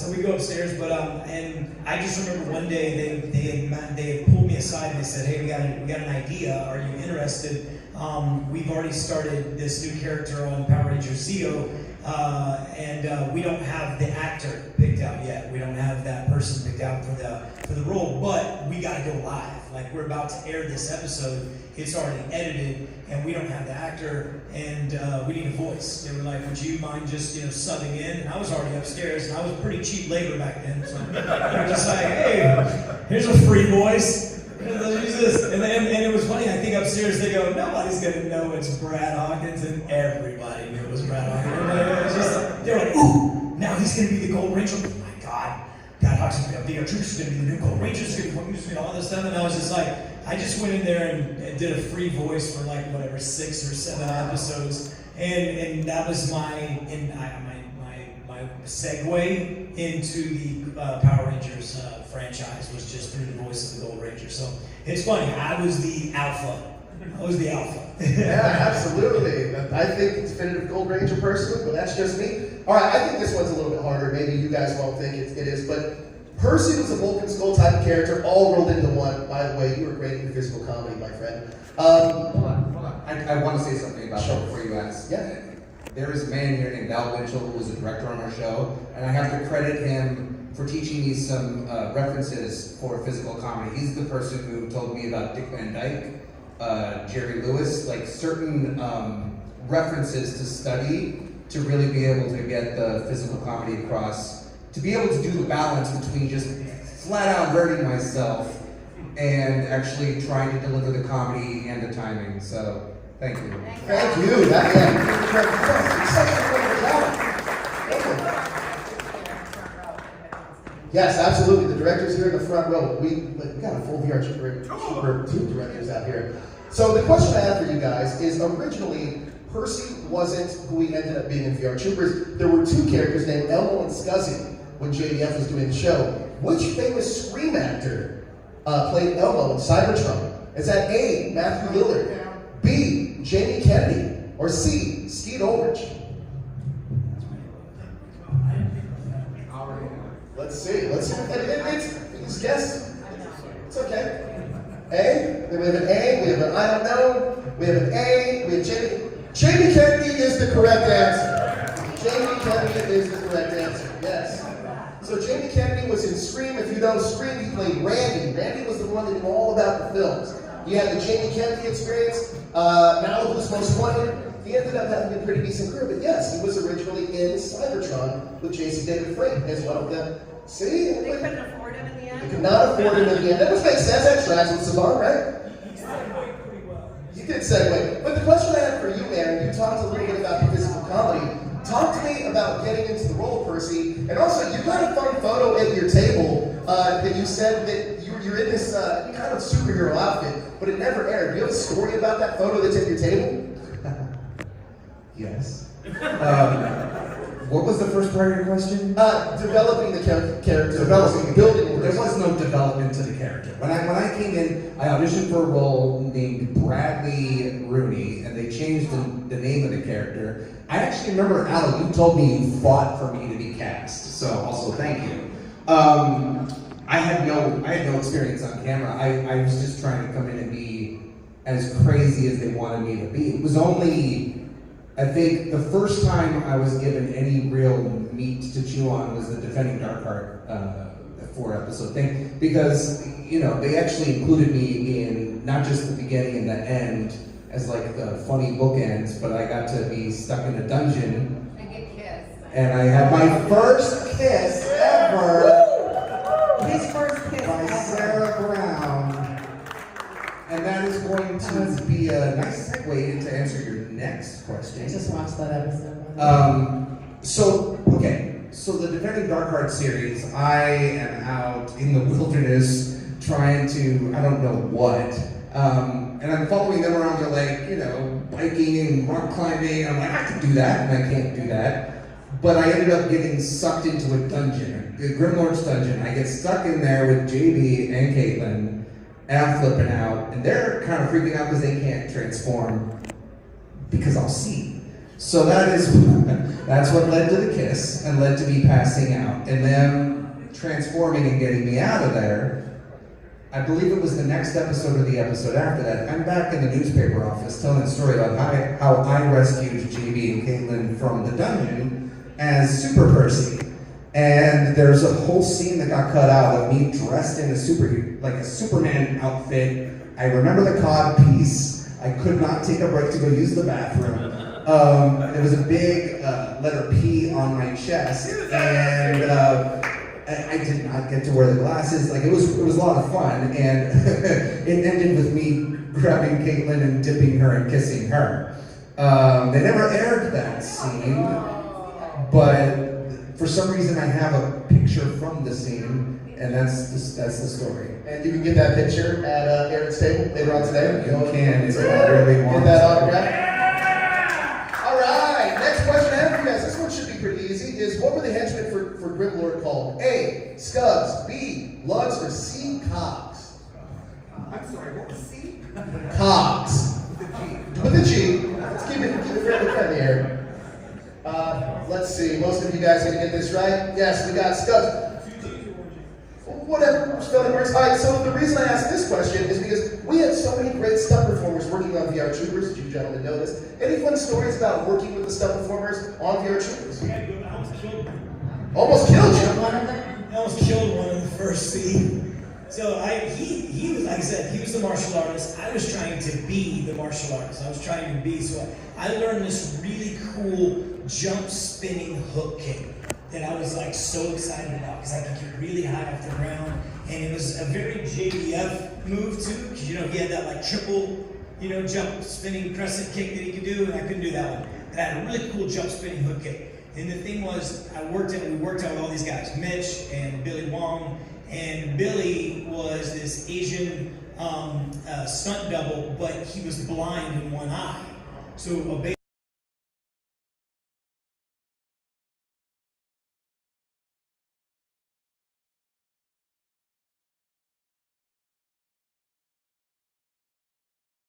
we go upstairs, but and I just remember one day they had pulled me aside and they said, "Hey, we got an idea. Are you interested? We've already started this new character on Power Rangers Zeo, and we don't have the actor picked out yet. We don't have that person picked out for the role, but we got to go live. Like we're about to air this episode. It's already edited, and we don't have the actor, and we need a voice." They were like, "Would you mind just subbing in?" And I was already upstairs, and I was pretty cheap labor back then, so they were just like, "Hey, here's a free voice. Use this." And it was funny. I think upstairs they go, "Nobody's gonna know it's Brad Hawkins," and everybody knew it was Brad Hawkins. They were like, "Ooh, now he's gonna be the Gold Ranger." Oh my God, Brad Hawkins is gonna be our Troopers, gonna be the new Gold Ranger, all this stuff, and I was just like. I just went in there and did a free voice for like 6 or 7 episodes, and that was my segue into the Power Rangers franchise was just through the voice of the Gold Ranger. So it's funny, I was the alpha. Yeah, absolutely. I think it's definitive Gold Ranger personally, but that's just me. All right, I think this one's a little bit harder. Maybe you guys won't think it is, but. Percy was a Vulcan Skull type of character, all rolled into one. By the way, you were great in physical comedy, my friend. Hold on. I want to say something about that before you ask. Yeah. There is a man here named Val Winchell who was a director on our show, and I have to credit him for teaching me some references for physical comedy. He's the person who told me about Dick Van Dyke, Jerry Lewis, like certain references to study to really be able to get the physical comedy across. To be able to do the balance between just flat out hurting myself and actually trying to deliver the comedy and the timing. So, thank you. Thank you. Such a great job. Yes, absolutely. The directors here in the front row. We got a full VR Trooper 2 directors out here. So the question I have for you guys is, originally, Percy wasn't who he ended up being in VR Troopers. There were two characters named Elmo and Scuzzy when JDF was doing the show. Which famous Scream actor played Elmo in Cybertron? Is that A, Matthew Lillard, B, Jamie Kennedy, or C, Skeet Ulrich? Let's see. It's guess. It's okay. A. We have an A. We have an I don't know. We have an A. We have Jamie. Jamie Kennedy is the correct answer. Jamie Kennedy is the correct answer. Yes. So Jamie Kennedy was in Scream. If you know Scream, he played Randy. Randy was the one that knew all about the films. He had the Jamie Kennedy experience. Malibu's Most Wanted. He ended up having a pretty decent career, but yes, he was originally in Cybertron with Jason David Frank as one of them. See? They couldn't afford him in the end? They could not afford him in the end. That would make sense. That tracks with Saban, right? You did segue. But the question I have for you, Aaron, you talked a little bit about your physical comedy. Talk to me about getting into the role of Percy, and also you got a fun photo at your table that you said that you're in this kind of superhero outfit, but it never aired. Do you have a story about that photo that's at your table? Yes. What was the first part of your question? Developing the character. Building. There was no development to the character. When I came in, I auditioned for a role named Bradley Rooney, and they changed the name of the character. I actually remember, Alan, you told me you fought for me to be cast, so also thank you. I had no experience on camera. I was just trying to come in and be as crazy as they wanted me to be. It was only, I think, the first time I was given any real meat to chew on was the Defending Darkheart 4-episode thing, because they actually included me in not just the beginning and the end as like the funny bookends, but I got to be stuck in a dungeon And get kissed. and I had my first kiss ever. His first kiss by Sarah Brown. And that is going to be a nice segue to answer your next question. I just watched that episode. So the Defending Darkheart series, I am out in the wilderness trying to, I don't know what, and I'm following them around. They're like, biking and rock climbing. I'm like, I can do that, and I can't do that. But I ended up getting sucked into a dungeon, a Grimlord's dungeon. I get stuck in there with JB and Caitlin, and I'm flipping out, and they're kind of freaking out because they can't transform because I'll see. So that's what led to the kiss and led to me passing out, and them transforming and getting me out of there. I believe it was the next episode or the episode after that. I'm back in the newspaper office telling a story about how I rescued JB and Caitlin from the dungeon as Super Percy. And there's a whole scene that got cut out of me dressed in a Superman outfit. I remember the cod piece. I could not take a break to go use the bathroom. There was a big letter P on my chest, and I did not get to wear the glasses. It was a lot of fun, and it ended with me grabbing Caitlin and dipping her and kissing her. They never aired that scene, but for some reason I have a picture from the scene, and that's the story. And you can get that picture at Aaron's table later on today. You can if you really want. Get that autograph. All right, next question I have for you guys. This one should be pretty easy. Is what were the henchmen for Grimlord called? A, Scubs, B, Lugs, or C, Cogs? I'm sorry, what was C? Cogs. With the G. Let's keep it fairly friendly here. Let's see. Most of you guys are gonna get this right. Yes, we got Scubs. Whatever, spelling works. All right, so the reason I asked this question is because we had so many great stunt performers working on VR Troopers. You gentlemen know this. Any fun stories about working with the stunt performers on VR Troopers? I almost killed one. Almost killed you? I almost killed one in the first scene. So he was, like I said, he was the martial artist. I was trying to be the martial artist. I was trying to be, so I learned this really cool jump spinning hook kick that I was so excited about because I could get really high off the ground. And it was a very JDF move too, because he had that triple, jump spinning crescent kick that he could do, and I couldn't do that one. But I had a really cool jump spinning hook kick. And the thing was, we worked out with all these guys, Mitch and Billy Wong, and Billy was this Asian stunt double, but he was blind in one eye. So